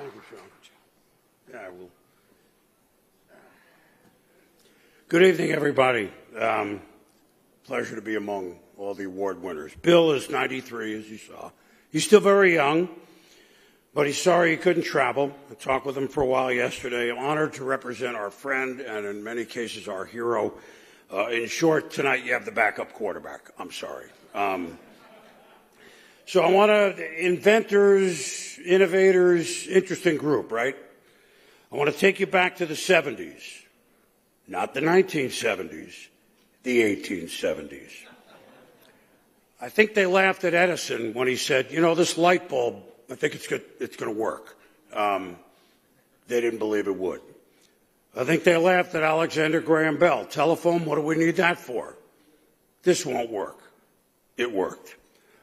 Thank you, Sean. Yeah, I will. Good evening, everybody. Pleasure to be among all the award winners. Bill is 93, as you saw. He's still very young, but he's sorry he couldn't travel. I talked with him for a while yesterday. I'm honored to represent our friend and, in many cases, our hero. In short, tonight you have the backup quarterback. I'm sorry. So I want to, inventors, innovators, interesting group, right? I want to take you back to the 70s, not the 1970s, the 1870s. I think they laughed at Edison when he said, you know, this light bulb, I think it's going to work. They didn't believe it would. I think they laughed at Alexander Graham Bell. Telephone, what do we need that for? This won't work. It worked.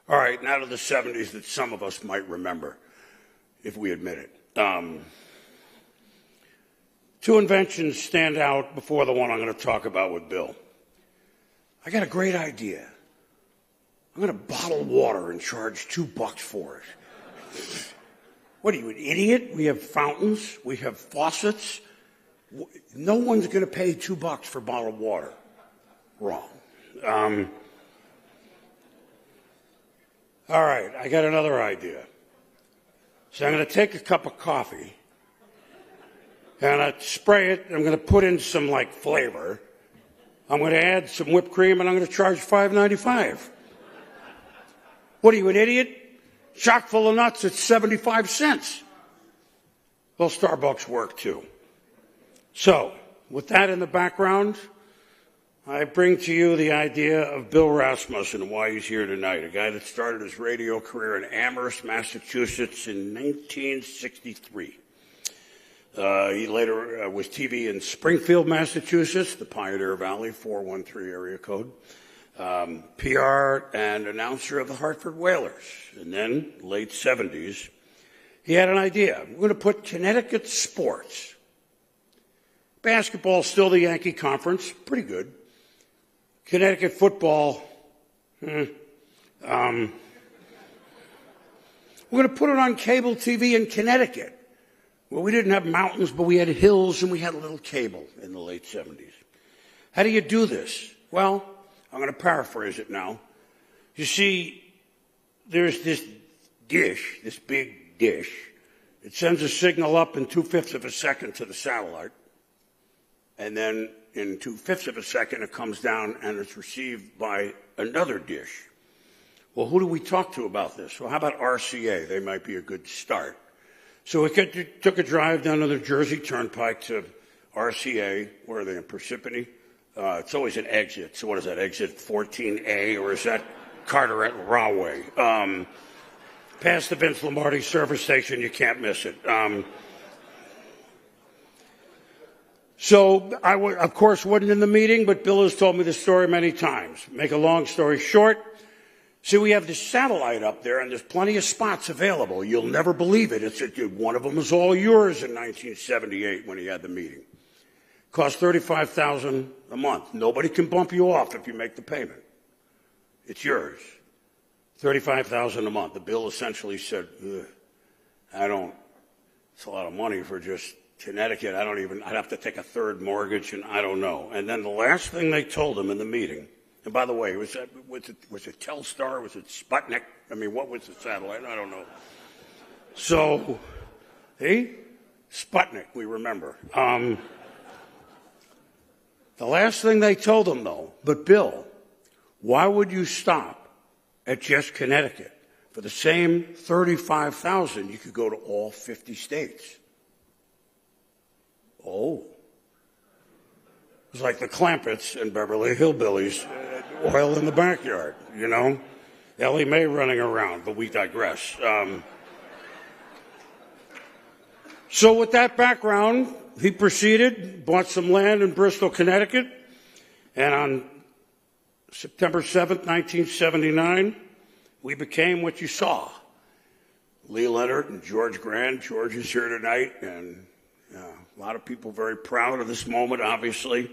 All right, now to the 70s that some of us might remember, if we admit it. Two inventions stand out before the one I'm going to talk about with Bill. I got a great idea. I'm going to bottle water and charge $2 for it. What are you, an idiot? We have fountains. We have faucets. No one's going to pay $2 for bottled water. Wrong. All right, I got another idea. So I'm going to take a cup of coffee and I spray it. I'm going to put in some flavor. I'm going to add some whipped cream and I'm going to charge $5.95. What are you, an idiot? Chock full of nuts at 75 cents. Well, Starbucks work too. So, with that in the background, I bring to you the idea of Bill Rasmussen and why he's here tonight, a guy that started his radio career in Amherst, Massachusetts in 1963. He later was TV in Springfield, Massachusetts, the Pioneer Valley, 413 area code, PR and announcer of the Hartford Whalers. And then, late 70s, he had an idea. We're going to put Connecticut sports. Basketball, still the Yankee Conference, pretty good. Connecticut football, we're going to put it on cable TV in Connecticut. Well, we didn't have mountains, but we had hills and we had a little cable in the late 70s. How do you do this? Well, I'm going to paraphrase it now. You see, there's this dish, this big dish. It sends a signal up in 2/5 of a second to the satellite. And then in 2/5 of a second, it comes down and it's received by another dish. Well, who do we talk to about this? Well, how about RCA? They might be a good start. So we took a drive down to the Jersey Turnpike to RCA. Where are they, in Parsippany? It's always an exit. So what is that, exit 14A, or is that Carteret Rahway? Past the Vince Lombardi service station, you can't miss it. So I, of course, wasn't in the meeting, but Bill has told me the story many times. Make a long story short, see, we have this satellite up there, and there's plenty of spots available. You'll never believe it. One of them is all yours in 1978 when he had the meeting. Cost $35,000 a month. Nobody can bump you off if you make the payment. It's yours. $35,000 a month. The bill essentially said, it's a lot of money for just Connecticut. I'd have to take a third mortgage, and I don't know. And then the last thing they told him in the meeting, and by the way, was it Telstar? Was it Sputnik? I mean, what was the satellite? I don't know. So, Sputnik, we remember. The last thing they told him, though, but Bill, why would you stop at just Connecticut? For the same $35,000, you could go to all 50 states. Oh. It was like the Clampetts and Beverly Hillbillies, oil in the backyard, you know? Ellie Mae running around, but we digress. So with that background, he proceeded, bought some land in Bristol, Connecticut, and on September 7th, 1979, we became what you saw. Lee Leonard and George Grand. George is here tonight, and a lot of people very proud of this moment, obviously.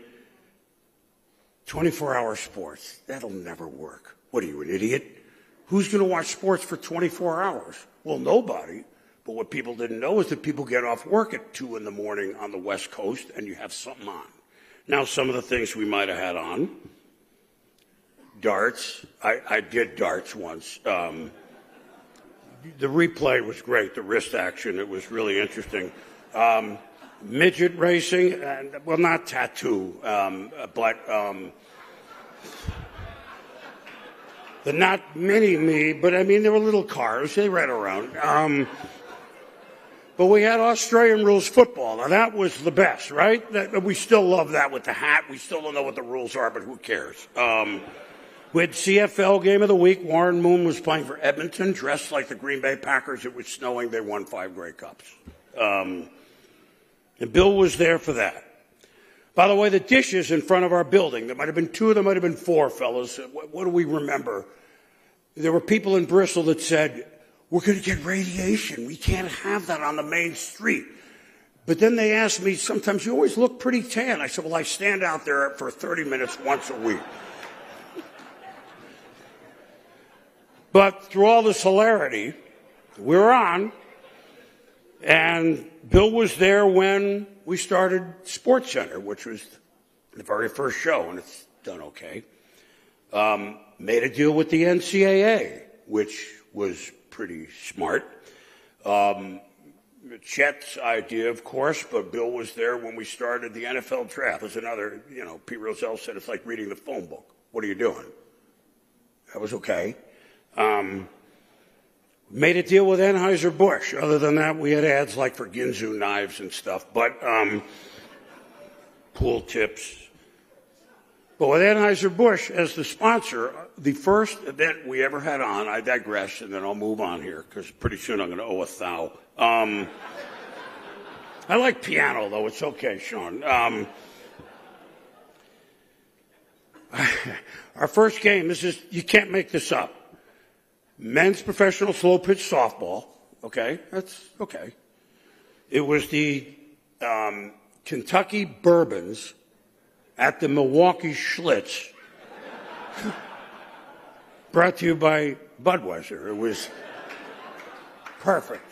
24-hour sports, that'll never work. What are you, an idiot? Who's going to watch sports for 24 hours? Well, nobody. But what people didn't know is that people get off work at 2 in the morning on the West Coast and you have something on. Now, some of the things we might have had on, darts. I did darts once. The replay was great, the wrist action. It was really interesting. Midget racing, and well, not tattoo, but the not mini-me, but I mean, there were little cars. They ran around. But we had Australian rules football. Now, that was the best, right? We still love that with the hat. We still don't know what the rules are, but who cares? We had CFL Game of the Week. Warren Moon was playing for Edmonton, dressed like the Green Bay Packers. It was snowing. They won 5 Grey Cups. And Bill was there for that. By the way, the dishes in front of our building, there might have been 2, there might have been 4, fellas. What do we remember? There were people in Bristol that said, we're going to get radiation. We can't have that on the main street. But then they asked me, sometimes you always look pretty tan. I said, well, I stand out there for 30 minutes once a week. But through all this hilarity, we were on, and Bill was there when we started SportsCenter, which was the very first show, and it's done okay. Made a deal with the NCAA, which was pretty smart. Chet's idea, of course, but Bill was there when we started the NFL draft. There's another, Pete Rozelle said it's like reading the phone book. What are you doing? That was okay. Made a deal with Anheuser Busch. Other than that, we had ads like for Ginzu knives and stuff, but pool tips. But with Anheuser Busch as the sponsor, the first event we ever had on, I digress, and then I'll move on here, because pretty soon I'm going to owe a thou. I like piano, though. It's okay, Sean. Our first game, you can't make this up. Men's professional slow pitch softball. Okay, that's okay. It was the Kentucky Bourbons at the Milwaukee Schlitz, brought to you by Budweiser. It was perfect.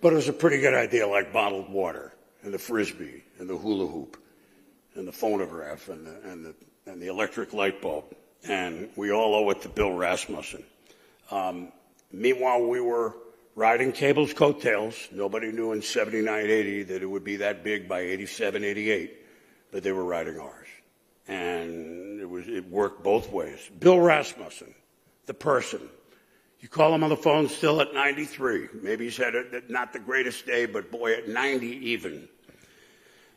But it was a pretty good idea, like bottled water and the Frisbee and the hula hoop and the phonograph and the electric light bulb. And we all owe it to Bill Rasmussen. Meanwhile, we were riding cable's coattails. Nobody knew in 79, 80 that it would be that big by 87, 88, but they were riding ours. And it worked both ways. Bill Rasmussen, the person. You call him on the phone still at 93. Maybe he's had not the greatest day, but boy, at 90 even.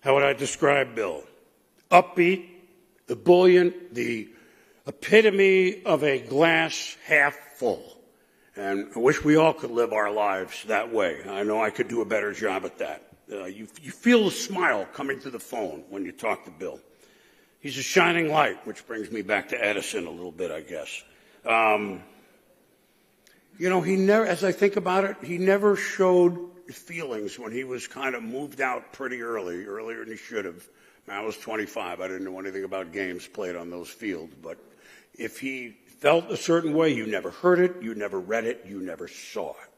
How would I describe Bill? Upbeat, ebullient, the epitome of a glass half full. And I wish we all could live our lives that way. I know I could do a better job at that. You feel the smile coming through the phone when you talk to Bill. He's a shining light, which brings me back to Edison a little bit, I guess. He never, as I think about it, he never showed feelings when he was kind of moved out pretty earlier than he should have. I was 25. I didn't know anything about games played on those fields. But if he felt a certain way, you never heard it, you never read it, you never saw it.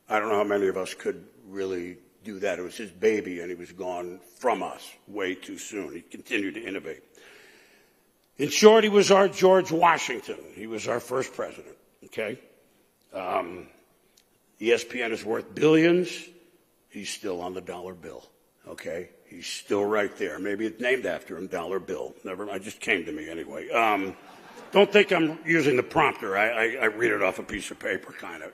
I don't know how many of us could really do that. It was his baby, and he was gone from us way too soon. He continued to innovate. In short, he was our George Washington. He was our first president, okay? ESPN is worth billions. He's still on the dollar bill, okay? He's still right there. Maybe it's named after him, Dollar Bill. Never mind, it just came to me anyway. Don't think I'm using the prompter. I read it off a piece of paper, kind of.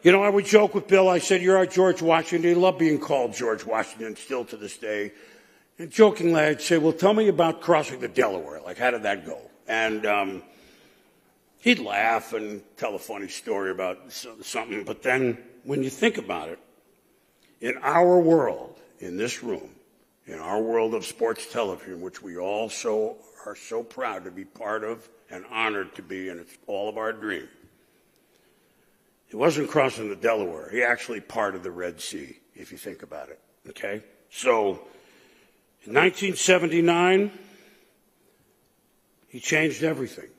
I would joke with Bill. I said, you're our George Washington. He loved being called George Washington, still to this day. And jokingly, I'd say, well, tell me about crossing the Delaware. Like, how did that go? And he'd laugh and tell a funny story about something. But then when you think about it, in our world, in this room, in our world of sports television, which we all are so proud to be part of and honored to be, and it's all of our dream. He wasn't crossing the Delaware. He actually parted the Red Sea, if you think about it, okay? So in 1979, he changed everything.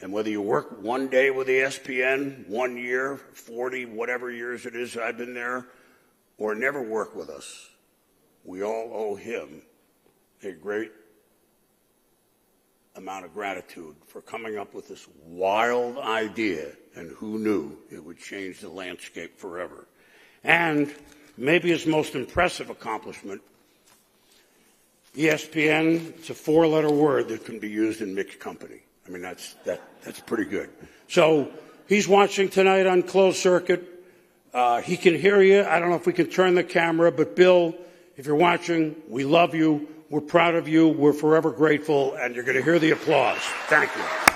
And whether you work one day with ESPN, 1 year, 40, whatever years it is I've been there, or never work with us, we all owe him a great amount of gratitude for coming up with this wild idea, and who knew it would change the landscape forever. And maybe his most impressive accomplishment, ESPN, it's a 4-letter word that can be used in mixed company. I mean, that's pretty good. So he's watching tonight on closed circuit. He can hear you. I don't know if we can turn the camera, but Bill, if you're watching, we love you. We're proud of you. We're forever grateful, and you're going to hear the applause. Thank you.